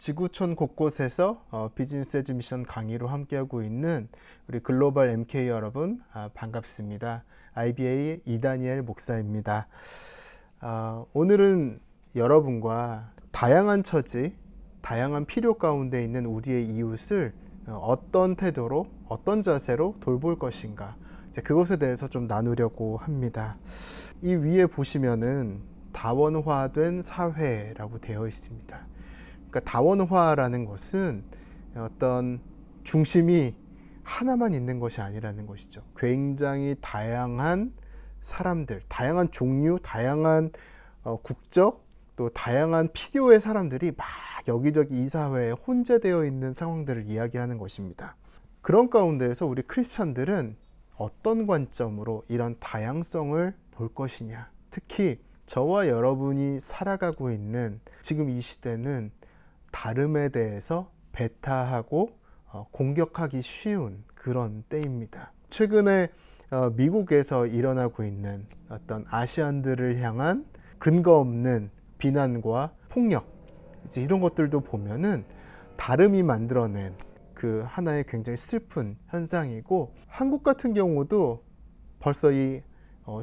지구촌 곳곳에서 비즈니스 에즈 미션 강의로 함께하고 있는 우리 글로벌 MK 여러분, 반갑습니다. IBA 이다니엘 목사입니다. 오늘은 여러분과 다양한 처지, 다양한 필요 가운데 있는 우리의 이웃을 어떤 태도로, 어떤 자세로 돌볼 것인가, 이제 그것에 대해서 좀 나누려고 합니다. 이 위에 보시면은 다원화된 사회라고 되어 있습니다. 그러니까 다원화라는 것은 어떤 중심이 하나만 있는 것이 아니라는 것이죠. 굉장히 다양한 사람들, 다양한 종류, 다양한 국적, 또 다양한 필요의 사람들이 막 여기저기 이 사회에 혼재되어 있는 상황들을 이야기하는 것입니다. 그런 가운데에서 우리 크리스찬들은 어떤 관점으로 이런 다양성을 볼 것이냐, 특히 저와 여러분이 살아가고 있는 지금 이 시대는 다름에 대해서 배타하고 공격하기 쉬운 그런 때입니다. 최근에 미국에서 일어나고 있는 어떤 아시안들을 향한 근거 없는 비난과 폭력, 이제 이런 것들도 보면은 다름이 만들어낸 그 하나의 굉장히 슬픈 현상이고, 한국 같은 경우도 벌써 이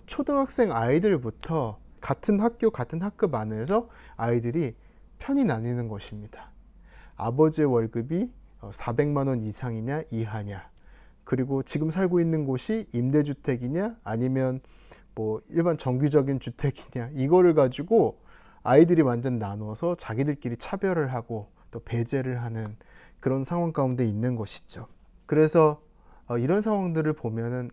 초등학생 아이들부터 같은 학교, 같은 학급 안에서 아이들이 편이 나뉘는 것입니다. 아버지의 월급이 400만 원 이상이냐 이하냐, 그리고 지금 살고 있는 곳이 임대주택이냐 아니면 뭐 일반 정규적인 주택이냐, 이거를 가지고 아이들이 완전 나눠서 자기들끼리 차별을 하고 또 배제를 하는 그런 상황 가운데 있는 것이죠. 그래서 이런 상황들을 보면은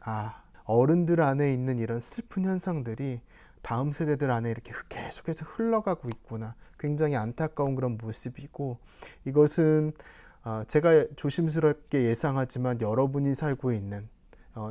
어른들 안에 있는 이런 슬픈 현상들이 다음 세대들 안에 이렇게 계속해서 흘러가고 있구나, 굉장히 안타까운 그런 모습이고, 이것은 제가 조심스럽게 예상하지만 여러분이 살고 있는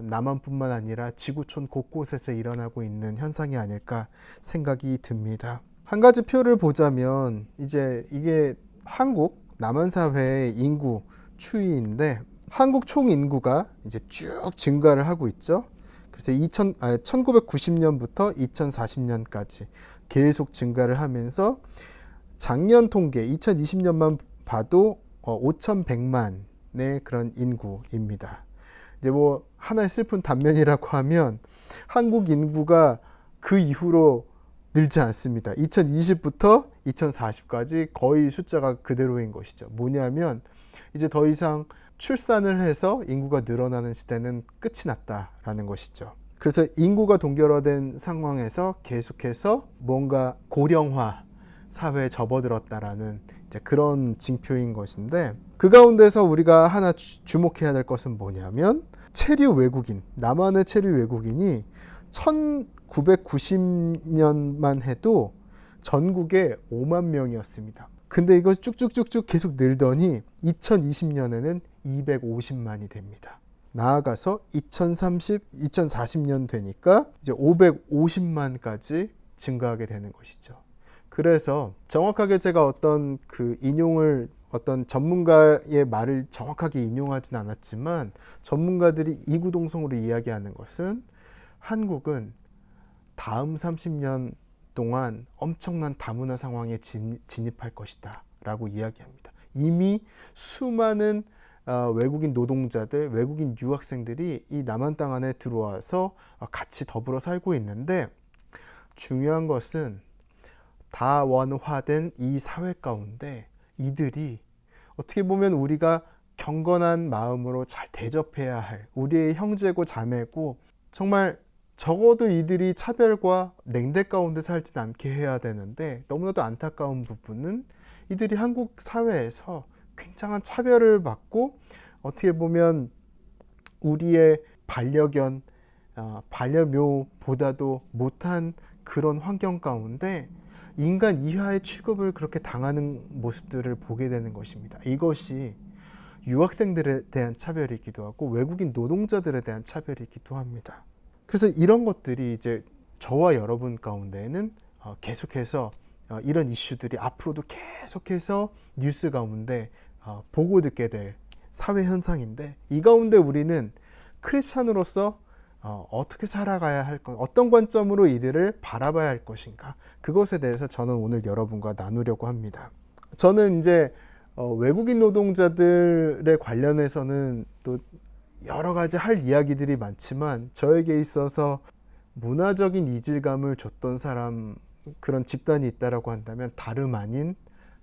남한뿐만 아니라 지구촌 곳곳에서 일어나고 있는 현상이 아닐까 생각이 듭니다. 한 가지 표를 보자면 이제 이게 한국 남한 사회의 인구 추이인데, 한국 총 인구가 이제 쭉 증가를 하고 있죠. 그래서 1990년부터 2040년까지 계속 증가를 하면서 작년 통계 2020년만 봐도 5,100만의 그런 인구입니다. 이제 뭐 하나의 슬픈 단면이라고 하면 한국 인구가 그 이후로 늘지 않습니다. 2020부터 2040까지 거의 숫자가 그대로인 것이죠. 뭐냐면 이제 더 이상 출산을 해서 인구가 늘어나는 시대는 끝이 났다라는 것이죠. 그래서 인구가 동결화된 상황에서 계속해서 뭔가 고령화 사회에 접어들었다라는 이제 그런 징표인 것인데, 그 가운데서 우리가 하나 주목해야 될 것은 뭐냐면 체류 외국인, 남한의 체류 외국인이 1990년만 해도 전국에 5만 명이었습니다. 근데 이거 쭉쭉쭉쭉 계속 늘더니 2020년에는 250만이 됩니다. 나아가서 2040년 되니까 이제 550만까지 증가하게 되는 것이죠. 그래서 정확하게 제가 어떤 전문가의 말을 정확하게 인용하진 않았지만, 전문가들이 이구동성으로 이야기하는 것은 한국은 다음 30년 동안 엄청난 다문화 상황에 진입할 것이다 라고 이야기합니다. 이미 수많은 외국인 노동자들, 외국인 유학생들이 이 남한 땅 안에 들어와서 같이 더불어 살고 있는데, 중요한 것은 다원화된 이 사회 가운데 이들이 어떻게 보면 우리가 경건한 마음으로 잘 대접해야 할 우리의 형제고 자매고, 정말 적어도 이들이 차별과 냉대 가운데 살진 않게 해야 되는데, 너무나도 안타까운 부분은 이들이 한국 사회에서 굉장한 차별을 받고, 어떻게 보면 우리의 반려견, 반려묘보다도 못한 그런 환경 가운데 인간 이하의 취급을 그렇게 당하는 모습들을 보게 되는 것입니다. 이것이 유학생들에 대한 차별이기도 하고 외국인 노동자들에 대한 차별이기도 합니다. 그래서 이런 것들이 이제 저와 여러분 가운데에는 계속해서 이런 이슈들이 앞으로도 계속해서 뉴스 가운데 보고 듣게 될 사회 현상인데, 이 가운데 우리는 크리스찬으로서 어떻게 살아가야 할 것, 어떤 관점으로 이들을 바라봐야 할 것인가, 그것에 대해서 저는 오늘 여러분과 나누려고 합니다. 저는 이제 외국인 노동자들에 관련해서는 또 여러 가지 할 이야기들이 많지만 저에게 있어서 문화적인 이질감을 줬던 사람, 그런 집단이 있다라고 한다면 다름 아닌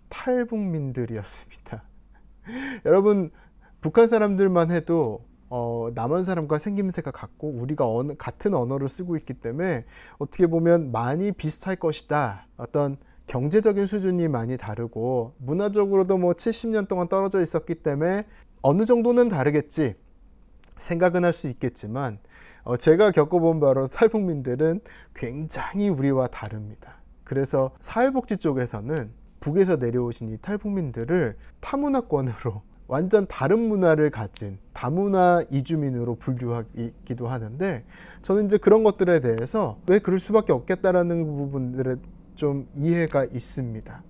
탈북민들이었습니다. 여러분, 북한 사람들만 해도 남한 사람과 생김새가 같고 우리가 같은 언어를 쓰고 있기 때문에 어떻게 보면 많이 비슷할 것이다. 어떤 경제적인 수준이 많이 다르고 문화적으로도 뭐 70년 동안 떨어져 있었기 때문에 어느 정도는 다르겠지 생각은 할 수 있겠지만 제가 겪어본 바로 탈북민들은 굉장히 우리와 다릅니다. 그래서 사회복지 쪽에서는 북에서 내려오신 이 탈북민들을 타문화권으로 완전 다른 문화를 가진 다문화 이주민으로 분류하기도 하는데 저는 이제 그런 것들에 대해서 왜 그럴 수밖에 없겠다라는 부분들에 좀 이해가 있습니다.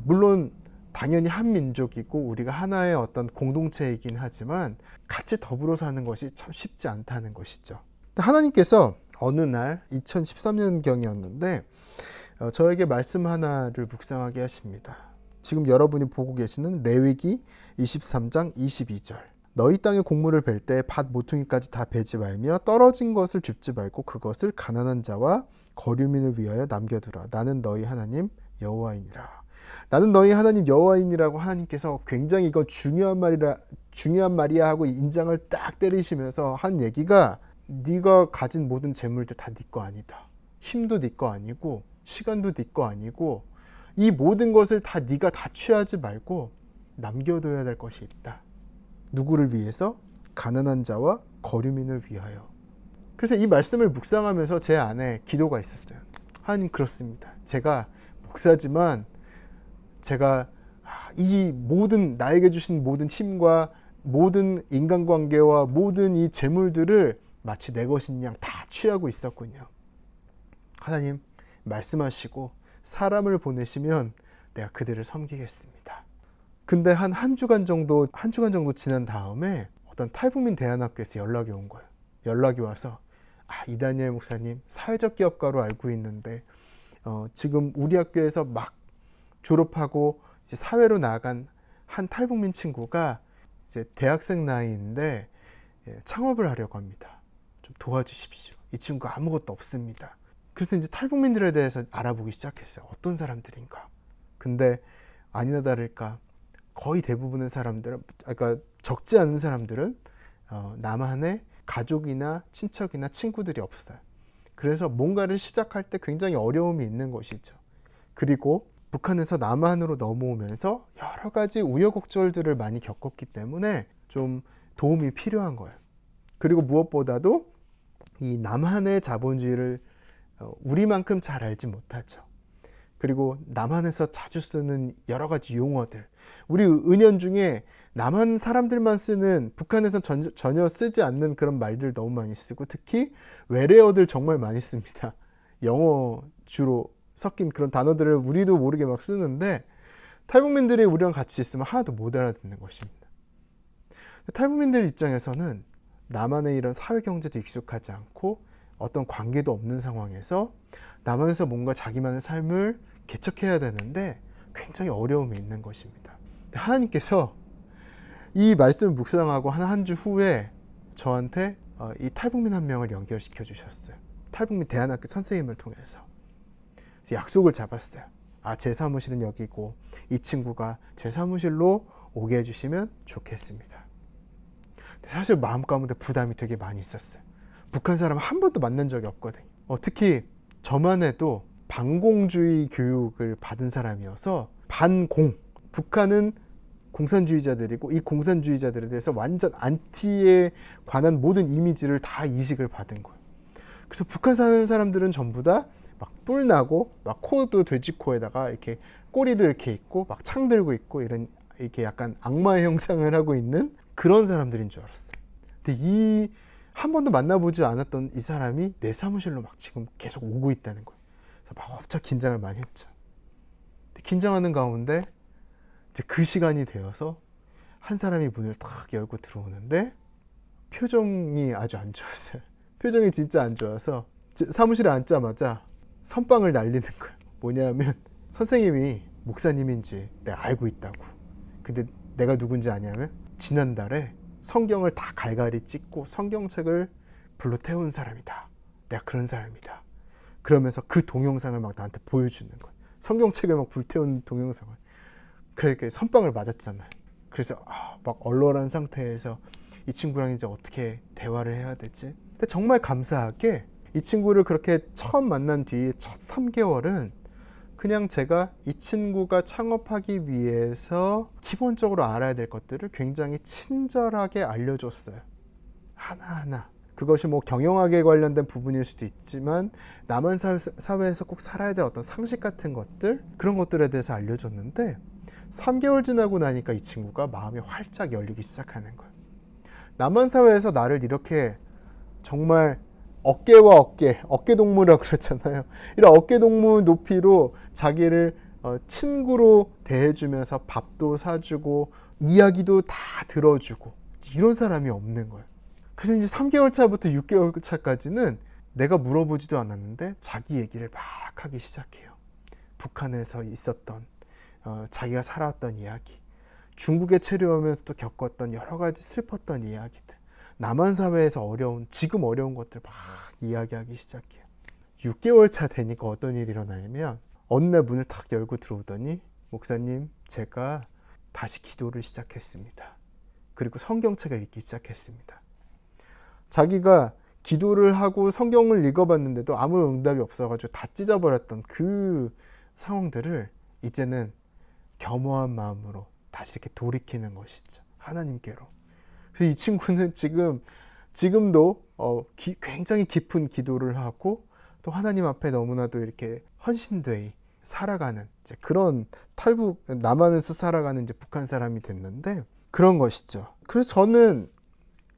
물론 당연히 한 민족이고 우리가 하나의 어떤 공동체이긴 하지만 같이 더불어 사는 것이 참 쉽지 않다는 것이죠. 하나님께서 어느 날 2013년경이었는데 저에게 말씀 하나를 묵상하게 하십니다. 지금 여러분이 보고 계시는 레위기 23장 22절. 너희 땅의 곡물을 벨 때 밭 모퉁이까지 다 베지 말며 떨어진 것을 줍지 말고 그것을 가난한 자와 거류민을 위하여 남겨두라. 나는 너희 하나님 여호와이니라. 나는 너희 하나님 여호와이니라고 하나님께서 굉장히 이건 중요한 말이야 하고 인장을 딱 때리시면서 한 얘기가 네가 가진 모든 재물들 다 네 거 아니다. 힘도 네 거 아니고 시간도 네 거 아니고 이 모든 것을 다 네가 다 취하지 말고 남겨둬야 될 것이 있다. 누구를 위해서? 가난한 자와 거류민을 위하여. 그래서 이 말씀을 묵상하면서 제 안에 기도가 있었어요. 하나님, 그렇습니다. 제가 목사지만 제가 이 모든 나에게 주신 모든 힘과 모든 인간관계와 모든 이 재물들을 마치 내 것인 양 다 취하고 있었군요. 하나님, 말씀하시고 사람을 보내시면 내가 그들을 섬기겠습니다. 근데 한 주간 정도 지난 다음에 어떤 탈북민 대안학교에서 연락이 온 거예요. 연락이 와서 이다니엘 목사님, 사회적 기업가로 알고 있는데 지금 우리 학교에서 막 졸업하고 이제 사회로 나간 한 탈북민 친구가 이제 대학생 나이인데 창업을 하려고 합니다. 좀 도와주십시오. 이 친구가 아무것도 없습니다. 그래서 이제 탈북민들에 대해서 알아보기 시작했어요. 어떤 사람들인가. 근데 아니나 다를까 거의 대부분의 사람들은, 그러니까 적지 않은 사람들은 남한에 가족이나 친척이나 친구들이 없어요. 그래서 뭔가를 시작할 때 굉장히 어려움이 있는 것이죠. 그리고 북한에서 남한으로 넘어오면서 여러 가지 우여곡절들을 많이 겪었기 때문에 좀 도움이 필요한 거예요. 그리고 무엇보다도 이 남한의 자본주의를 우리만큼 잘 알지 못하죠. 그리고 남한에서 자주 쓰는 여러 가지 용어들, 우리 은연중에 남한 사람들만 쓰는, 북한에서 전혀 쓰지 않는 그런 말들 너무 많이 쓰고, 특히 외래어들 정말 많이 씁니다. 영어 주로 섞인 그런 단어들을 우리도 모르게 막 쓰는데 탈북민들이 우리랑 같이 있으면 하나도 못 알아듣는 것입니다. 탈북민들 입장에서는 남한의 이런 사회경제도 익숙하지 않고 어떤 관계도 없는 상황에서 남한에서 뭔가 자기만의 삶을 개척해야 되는데 굉장히 어려움이 있는 것입니다. 하나님께서 이 말씀을 묵상하고 한 주 후에 저한테 이 탈북민 한 명을 연결시켜 주셨어요. 탈북민 대안학교 선생님을 통해서 약속을 잡았어요. 제 사무실은 여기고 이 친구가 제 사무실로 오게 해주시면 좋겠습니다. 사실 마음 가운데 부담이 되게 많이 있었어요. 북한 사람 한 번도 만난 적이 없거든요. 특히 저만 해도 반공주의 교육을 받은 사람이어서 북한은 공산주의자들이고 이 공산주의자들에 대해서 완전 안티에 관한 모든 이미지를 다 이식을 받은 거예요. 그래서 북한 사는 사람들은 전부 다 막 뿔나고 막 코도 돼지코에다가 이렇게 꼬리도 이렇게 있고 막 창 들고 있고 이렇게 약간 악마의 형상을 하고 있는 그런 사람들인 줄 알았어요. 근데 한 번도 만나보지 않았던 이 사람이 내 사무실로 막 지금 계속 오고 있다는 거예요. 그래서 막 엄청 긴장을 많이 했죠. 긴장하는 가운데 이제 그 시간이 되어서 한 사람이 문을 탁 열고 들어오는데 표정이 아주 안 좋았어요. 표정이 진짜 안 좋아서 사무실에 앉자마자 선빵을 날리는 거예요. 뭐냐면 선생님이 목사님인지 내가 알고 있다고. 근데 내가 누군지 아냐면 지난달에 성경을 다 갈갈이 찢고 성경책을 불로 태운 사람이다. 내가 그런 사람이다. 그러면서 그 동영상을 막 나한테 보여주는 거야. 성경책을 막 불태운 동영상을. 그러니까 선빵을 맞았잖아요. 그래서 막 얼얼한 상태에서 이 친구랑 이제 어떻게 대화를 해야 되지? 근데 정말 감사하게 이 친구를 그렇게 처음 만난 뒤에 첫 3개월은 그냥 제가 이 친구가 창업하기 위해서 기본적으로 알아야 될 것들을 굉장히 친절하게 알려줬어요. 하나하나. 그것이 뭐 경영학에 관련된 부분일 수도 있지만 남한 사회에서 꼭 살아야 될 어떤 상식 같은 것들, 그런 것들에 대해서 알려줬는데 3개월 지나고 나니까 이 친구가 마음이 활짝 열리기 시작하는 거예요. 남한 사회에서 나를 이렇게 정말 어깨와 어깨 동무라고 그랬잖아요. 이런 어깨 동무 높이로 자기를 친구로 대해주면서 밥도 사주고 이야기도 다 들어주고 이런 사람이 없는 거예요. 그래서 이제 3개월 차부터 6개월 차까지는 내가 물어보지도 않았는데 자기 얘기를 막 하기 시작해요. 북한에서 있었던 자기가 살아왔던 이야기, 중국에 체류하면서도 겪었던 여러 가지 슬펐던 이야기들, 남한 사회에서 지금 어려운 것들 막 이야기하기 시작해요. 6개월 차 되니까 어떤 일이 일어나냐면 어느 날 문을 탁 열고 들어오더니 목사님, 제가 다시 기도를 시작했습니다. 그리고 성경책을 읽기 시작했습니다. 자기가 기도를 하고 성경을 읽어봤는데도 아무런 응답이 없어가지고 다 찢어버렸던 그 상황들을 이제는 겸허한 마음으로 다시 이렇게 돌이키는 것이죠. 하나님께로. 그래서 이 친구는 지금도 굉장히 깊은 기도를 하고 또 하나님 앞에 너무나도 이렇게 헌신되이 살아가는 이제 그런 남한에서 살아가는 이제 북한 사람이 됐는데 그런 것이죠. 그래서 저는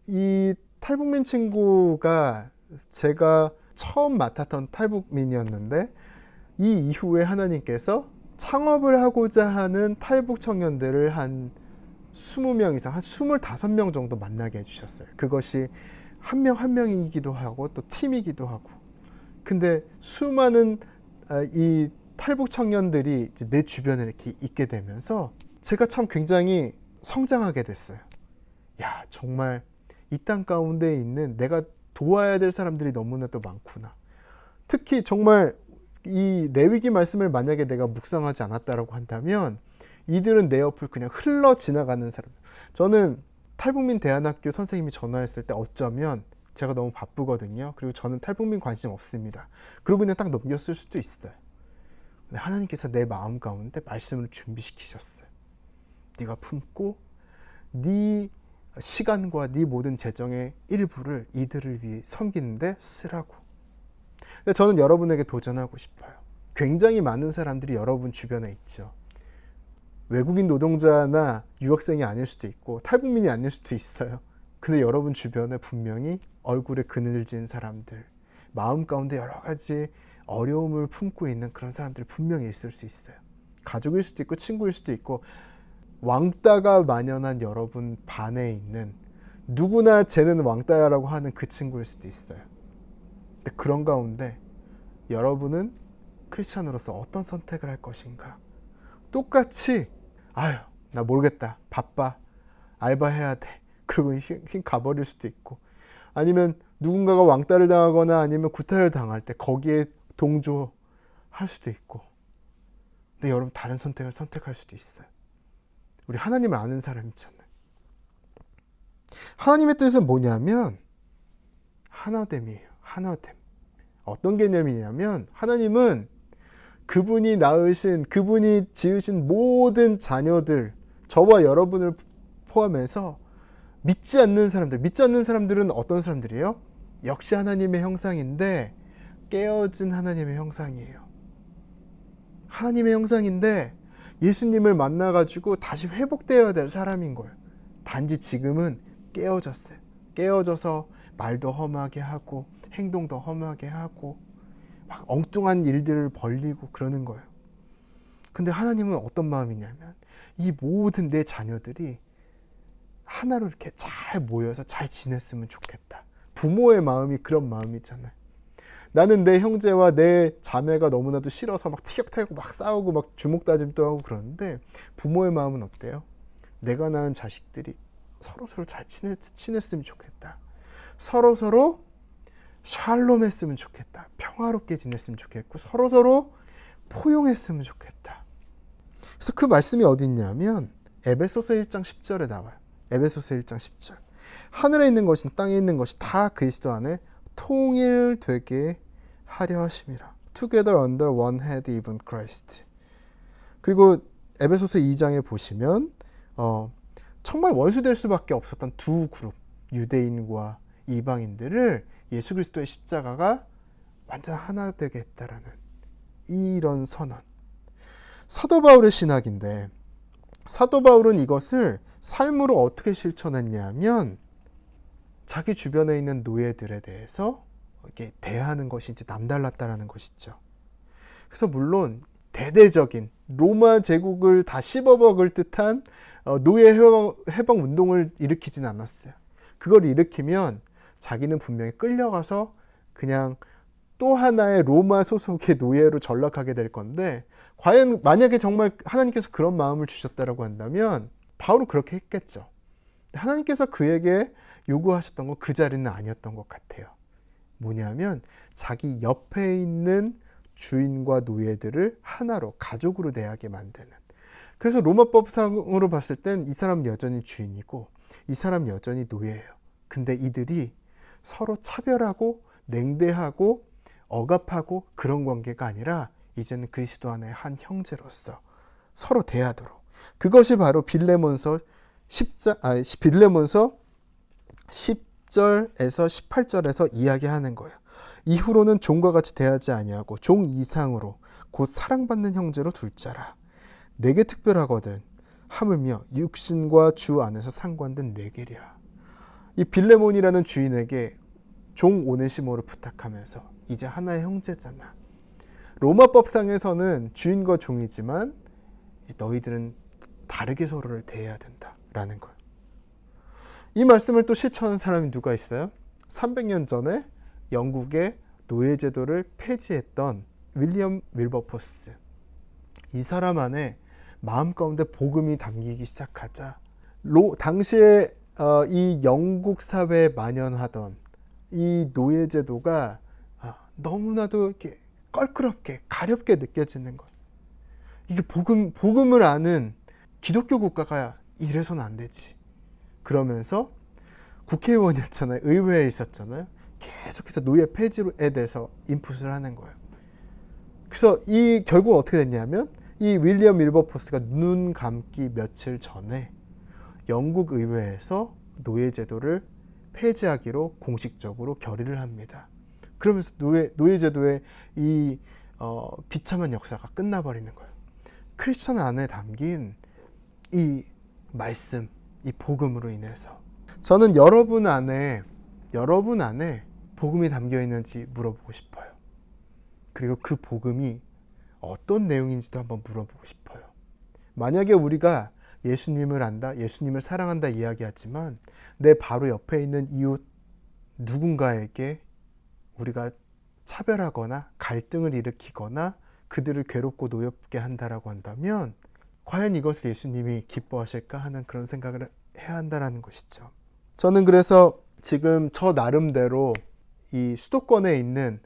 이 탈북민 친구가 제가 처음 맡았던 탈북민이었는데 이 이후에 하나님께서 창업을 하고자 하는 탈북 청년들을 한 20명 이상, 한 25명 정도 만나게 해주셨어요. 그것이 한 명 한 명이기도 하고 또 팀이기도 하고. 근데 수많은 이 탈북 청년들이 이제 내 주변에 이렇게 있게 되면서 제가 참 굉장히 성장하게 됐어요. 야, 정말 이 땅 가운데 있는 내가 도와야 될 사람들이 너무나도 많구나. 특히 정말 이 레위기 말씀을 만약에 내가 묵상하지 않았다라고 한다면 이들은 내 옆을 그냥 흘러 지나가는 사람. 저는 탈북민 대안학교 선생님이 전화했을 때 어쩌면 제가 너무 바쁘거든요. 그리고 저는 탈북민 관심 없습니다. 그러고 그냥 딱 넘겼을 수도 있어요. 근데 하나님께서 내 마음 가운데 말씀을 준비시키셨어요. 네가 품고 네 시간과 네 모든 재정의 일부를 이들을 위해 섬기는데 쓰라고. 근데 저는 여러분에게 도전하고 싶어요. 굉장히 많은 사람들이 여러분 주변에 있죠. 외국인 노동자나 유학생이 아닐 수도 있고 탈북민이 아닐 수도 있어요. 근데 여러분 주변에 분명히 얼굴에 그늘진 사람들, 마음 가운데 여러 가지 어려움을 품고 있는 그런 사람들이 분명히 있을 수 있어요. 가족일 수도 있고 친구일 수도 있고 왕따가 만연한 여러분 반에 있는 누구나 쟤는 왕따야라고 하는 그 친구일 수도 있어요. 근데 그런 가운데 여러분은 크리스찬으로서 어떤 선택을 할 것인가? 똑같이 나 모르겠다, 바빠, 알바해야 돼, 그리고 휙 가버릴 수도 있고, 아니면 누군가가 왕따를 당하거나 아니면 구타를 당할 때 거기에 동조할 수도 있고. 근데 여러분 다른 선택을 선택할 수도 있어요. 우리 하나님을 아는 사람 있잖아요. 하나님의 뜻은 뭐냐면 하나됨이에요. 하나됨. 어떤 개념이냐면 하나님은 그분이 지으신 모든 자녀들, 저와 여러분을 포함해서 믿지 않는 사람들은 어떤 사람들이에요? 역시 하나님의 형상인데 깨어진 하나님의 형상이에요. 하나님의 형상인데 예수님을 만나가지고 다시 회복되어야 될 사람인 거예요. 단지 지금은 깨어졌어요. 깨어져서 말도 험하게 하고 행동도 험하게 하고 막 엉뚱한 일들을 벌리고 그러는 거예요. 근데 하나님은 어떤 마음이냐면 이 모든 내 자녀들이 하나로 이렇게 잘 모여서 잘 지냈으면 좋겠다. 부모의 마음이 그런 마음이잖아요. 나는 내 형제와 내 자매가 너무나도 싫어서 막 티격태격 막 싸우고 막 주먹다짐도 하고 그러는데 부모의 마음은 어때요? 내가 낳은 자식들이 서로서로 잘 지냈으면 좋겠다. 서로서로 샬롬했으면 좋겠다. 평화롭게 지냈으면 좋겠고 서로서로 포용했으면 좋겠다. 그래서 그 말씀이 어디 있냐면 에베소서 1장 10절에 나와요. 에베소서 1장 10절. 하늘에 있는 것이나 땅에 있는 것이 다 그리스도 안에 통일되게 하려 하심이라. Together under one head, even Christ. 그리고 에베소서 2장에 보시면 정말 원수될 수밖에 없었던 두 그룹, 유대인과 이방인들을 예수 그리스도의 십자가가 완전 하나 되게 했다라는 이런 선언. 사도 바울의 신학인데 사도 바울은 이것을 삶으로 어떻게 실천했냐면 자기 주변에 있는 노예들에 대해서 이렇게 대하는 것이 이제 남달랐다라는 것이죠. 그래서 물론 대대적인 로마 제국을 다 씹어먹을 듯한 노예 해방 운동을 일으키진 않았어요. 그걸 일으키면 자기는 분명히 끌려가서 그냥 또 하나의 로마 소속의 노예로 전락하게 될 건데 과연 만약에 정말 하나님께서 그런 마음을 주셨다라고 한다면 바울은 그렇게 했겠죠. 하나님께서 그에게 요구하셨던 건 그 자리는 아니었던 것 같아요. 뭐냐면 자기 옆에 있는 주인과 노예들을 하나로 가족으로 대하게 만드는. 그래서 로마법상으로 봤을 땐 이 사람은 여전히 주인이고 이 사람은 여전히 노예예요. 근데 이들이 서로 차별하고 냉대하고 억압하고 그런 관계가 아니라 이제는 그리스도 안의 한 형제로서 서로 대하도록. 그것이 바로 빌레몬서 10절에서 18절에서 이야기하는 거예요. 이후로는 종과 같이 대하지 아니하고 종 이상으로 곧 사랑받는 형제로 둘 자라. 내게 특별하거든 하물며 육신과 주 안에서 상관된 내게랴. 이 빌레몬이라는 주인에게 종 오네시모를 부탁하면서 이제 하나의 형제잖아. 로마법상에서는 주인과 종이지만 너희들은 다르게 서로를 대해야 된다라는 거예요. 이 말씀을 또 실천한 사람이 누가 있어요? 300년 전에 영국의 노예제도를 폐지했던 윌리엄 윌버포스. 이 사람 안에 마음 가운데 복음이 담기기 시작하자 당시에 이 영국 사회에 만연하던 이 노예제도가 너무나도 이렇게 껄끄럽게 가렵게 느껴지는 거예요. 이게 복음을 아는 기독교 국가가 이래서는 안 되지. 그러면서 국회의원이었잖아요. 의회에 있었잖아요. 계속해서 노예 폐지에 대해서 인풋을 하는 거예요. 그래서 결국은 어떻게 됐냐면 이 윌리엄 윌버포스가 눈 감기 며칠 전에 영국 의회에서 노예제도를 폐지하기로 공식적으로 결의를 합니다. 그러면서 노예제도의 이 비참한 역사가 끝나버리는 거예요. 크리스천 안에 담긴 이 말씀, 이 복음으로 인해서 저는 여러분 안에 복음이 담겨 있는지 물어보고 싶어요. 그리고 그 복음이 어떤 내용인지도 한번 물어보고 싶어요. 만약에 우리가 예수님을 안다, 예수님을 사랑한다 이야기하지만 내 바로 옆에 있는 이웃 누군가에게 우리가 차별하거나 갈등을 일으키거나 그들을 괴롭고 노엽게 한다라고 한다면 과연 이것을 예수님이 기뻐하실까 하는 그런 생각을 해야 한다는 것이죠. 저는 그래서 지금 저 나름대로 이 수도권에 있는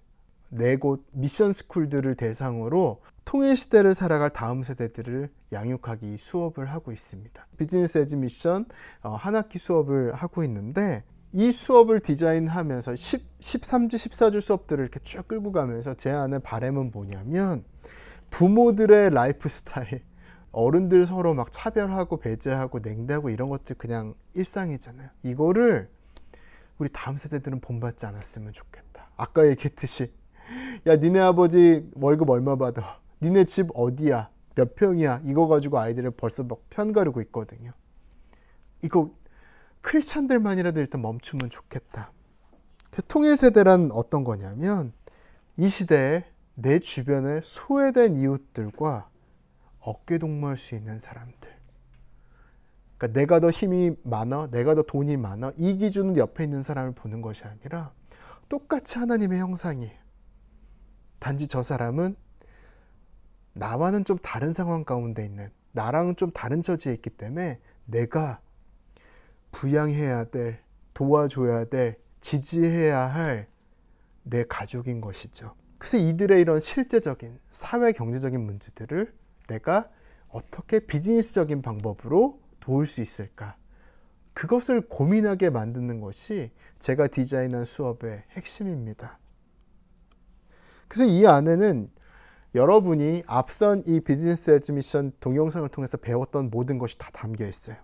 4곳 미션 스쿨들을 대상으로 통일시대를 살아갈 다음 세대들을 양육하기 수업을 하고 있습니다. 비즈니스 에즈 미션 한 학기 수업을 하고 있는데 이 수업을 디자인하면서 13주, 14주 수업들을 이렇게 쭉 끌고 가면서 제 안의 바람은 뭐냐면 부모들의 라이프 스타일, 어른들 서로 막 차별하고 배제하고 냉대하고 이런 것들 그냥 일상이잖아요. 이거를 우리 다음 세대들은 본받지 않았으면 좋겠다. 아까 얘기했듯이 야 니네 아버지 월급 얼마 받아? 니네 집 어디야? 몇 평이야? 이거 가지고 아이들을 벌써 막 편가르고 있거든요. 이거 크리스찬들만이라도 일단 멈추면 좋겠다. 통일세대란 어떤 거냐면 이 시대에 내 주변에 소외된 이웃들과 어깨동무할 수 있는 사람들. 그러니까 내가 더 힘이 많아, 내가 더 돈이 많아 이 기준으로 옆에 있는 사람을 보는 것이 아니라 똑같이 하나님의 형상이에요. 단지 저 사람은 나와는 좀 다른 상황 가운데 있는, 나랑은 좀 다른 처지에 있기 때문에 내가 부양해야 될, 도와줘야 될, 지지해야 할 내 가족인 것이죠. 그래서 이들의 이런 실제적인 사회 경제적인 문제들을 내가 어떻게 비즈니스적인 방법으로 도울 수 있을까? 그것을 고민하게 만드는 것이 제가 디자인한 수업의 핵심입니다. 그래서 이 안에는 여러분이 앞선 이 비즈니스 에즈 미션 동영상을 통해서 배웠던 모든 것이 다 담겨 있어요.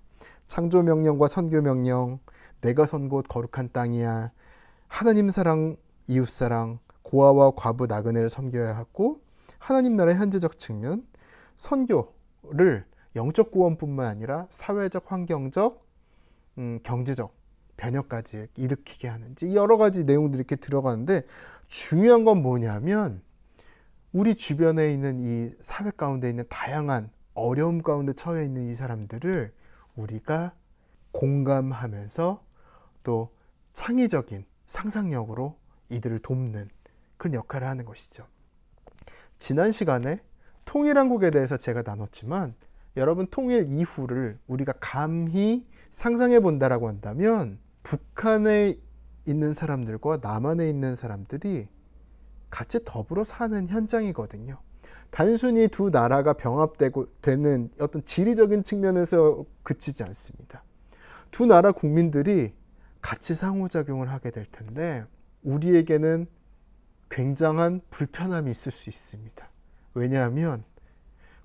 창조 명령과 선교 명령, 내가 선 곳 거룩한 땅이야, 하나님 사랑, 이웃 사랑, 고아와 과부 나그네를 섬겨야 하고, 하나님 나라의 현재적 측면, 선교를 영적 구원뿐만 아니라 사회적, 환경적, 경제적 변혁까지 일으키게 하는지 여러 가지 내용들이 이렇게 들어가는데, 중요한 건 뭐냐면 우리 주변에 있는 이 사회 가운데 있는 다양한 어려움 가운데 처해 있는 이 사람들을 우리가 공감하면서 또 창의적인 상상력으로 이들을 돕는 그런 역할을 하는 것이죠. 지난 시간에 통일한국에 대해서 제가 나눴지만, 여러분 통일 이후를 우리가 감히 상상해 본다라고 한다면 북한에 있는 사람들과 남한에 있는 사람들이 같이 더불어 사는 현장이거든요. 단순히 두 나라가 병합되는 어떤 지리적인 측면에서 그치지 않습니다. 두 나라 국민들이 같이 상호작용을 하게 될 텐데 우리에게는 굉장한 불편함이 있을 수 있습니다. 왜냐하면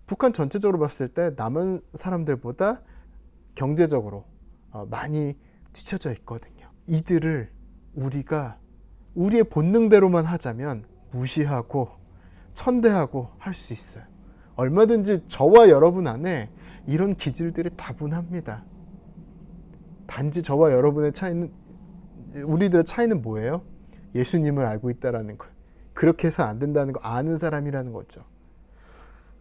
북한 전체적으로 봤을 때 남한 사람들보다 경제적으로 많이 뒤처져 있거든요. 이들을 우리가 우리의 본능대로만 하자면 무시하고 천대하고 할 수 있어요. 얼마든지 저와 여러분 안에 이런 기질들이 다분합니다. 단지 저와 여러분의 차이는, 우리들의 차이는 뭐예요? 예수님을 알고 있다라는 걸. 그렇게 해서 안 된다는 거 아는 사람이라는 거죠.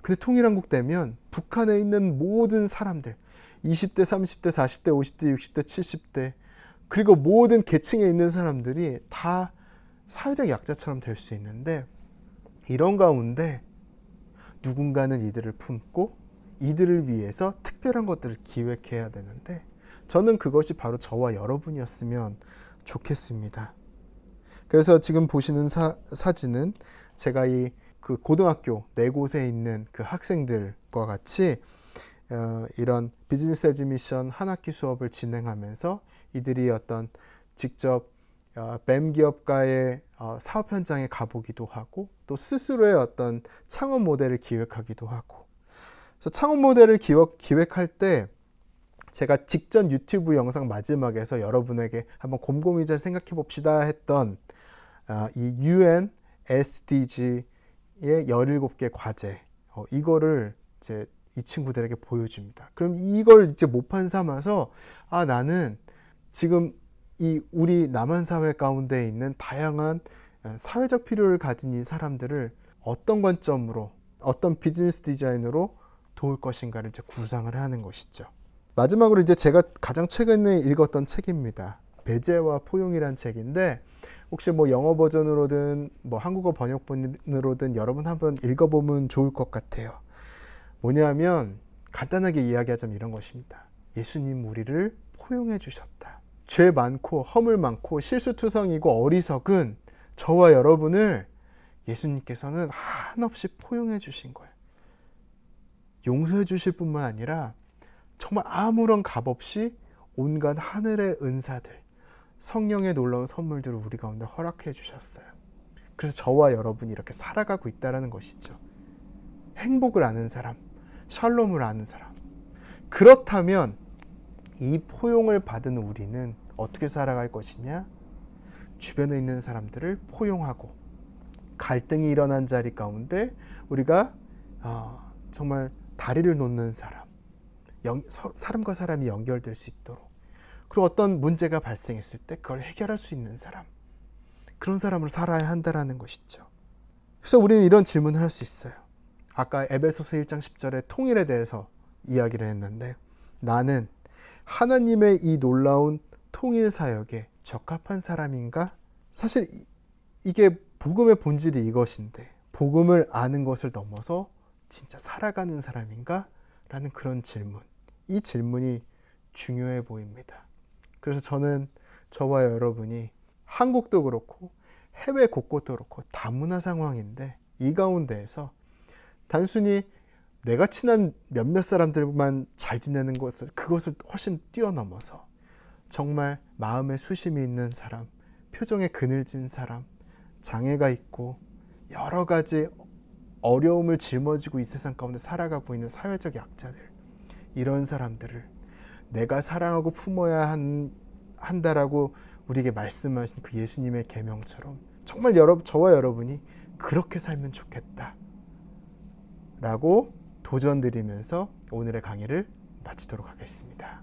근데 통일한국 되면 북한에 있는 모든 사람들, 20대, 30대, 40대, 50대, 60대, 70대, 그리고 모든 계층에 있는 사람들이 다 사회적 약자처럼 될 수 있는데, 이런 가운데 누군가는 이들을 품고 이들을 위해서 특별한 것들을 기획해야 되는데, 저는 그것이 바로 저와 여러분이었으면 좋겠습니다. 그래서 지금 보시는 사진은 제가 그 고등학교 4곳에 있는 그 학생들과 같이 이런 비즈니스 에즈 미션 한 학기 수업을 진행하면서 이들이 어떤 직접 뱀 기업가의 사업 현장에 가보기도 하고, 또 스스로의 어떤 창업 모델을 기획하기도 하고. 그래서 창업 모델을 기획할 때 제가 직전 유튜브 영상 마지막에서 여러분에게 한번 곰곰이 잘 생각해 봅시다 했던 이 UN SDG의 17개 과제, 이거를 이제 이 친구들에게 보여줍니다. 그럼 이걸 이제 모판 삼아서 나는 지금 이 우리 남한 사회 가운데 있는 다양한 사회적 필요를 가진 이 사람들을 어떤 관점으로, 어떤 비즈니스 디자인으로 도울 것인가를 이제 구상을 하는 것이죠. 마지막으로 이제 제가 가장 최근에 읽었던 책입니다. 배제와 포용이란 책인데, 혹시 뭐 영어 버전으로든 뭐 한국어 번역본으로든 여러분 한번 읽어보면 좋을 것 같아요. 뭐냐면 간단하게 이야기하자면 이런 것입니다. 예수님 우리를 포용해 주셨다. 죄 많고 허물 많고 실수투성이고 어리석은 저와 여러분을 예수님께서는 한없이 포용해 주신 거예요. 용서해 주실 뿐만 아니라 정말 아무런 값 없이 온갖 하늘의 은사들, 성령의 놀라운 선물들을 우리 가운데 허락해 주셨어요. 그래서 저와 여러분이 이렇게 살아가고 있다는 것이죠. 행복을 아는 사람, 샬롬을 아는 사람. 그렇다면 이 포용을 받은 우리는 어떻게 살아갈 것이냐? 주변에 있는 사람들을 포용하고, 갈등이 일어난 자리 가운데 우리가 정말 다리를 놓는 사람, 사람과 사람이 연결될 수 있도록, 그리고 어떤 문제가 발생했을 때 그걸 해결할 수 있는 사람, 그런 사람으로 살아야 한다는 것이죠. 그래서 우리는 이런 질문을 할 수 있어요. 아까 에베소서 1장 10절에 통일에 대해서 이야기를 했는데, 나는 하나님의 이 놀라운 통일 사역에 적합한 사람인가? 사실 이게 복음의 본질이 이것인데, 복음을 아는 것을 넘어서 진짜 살아가는 사람인가? 라는 그런 질문. 이 질문이 중요해 보입니다. 그래서 저는 저와 여러분이 한국도 그렇고 해외 곳곳도 그렇고 다문화 상황인데 이 가운데에서 단순히 내가 친한 몇몇 사람들만 잘 지내는 것을 그것을 훨씬 뛰어넘어서 정말 마음에 수심이 있는 사람, 표정에 그늘진 사람, 장애가 있고 여러 가지 어려움을 짊어지고 이 세상 가운데 살아가고 있는 사회적 약자들, 이런 사람들을 내가 사랑하고 품어야 한다라고 우리에게 말씀하신 그 예수님의 계명처럼 정말 저와 여러분이 그렇게 살면 좋겠다 라고 도전드리면서 오늘의 강의를 마치도록 하겠습니다.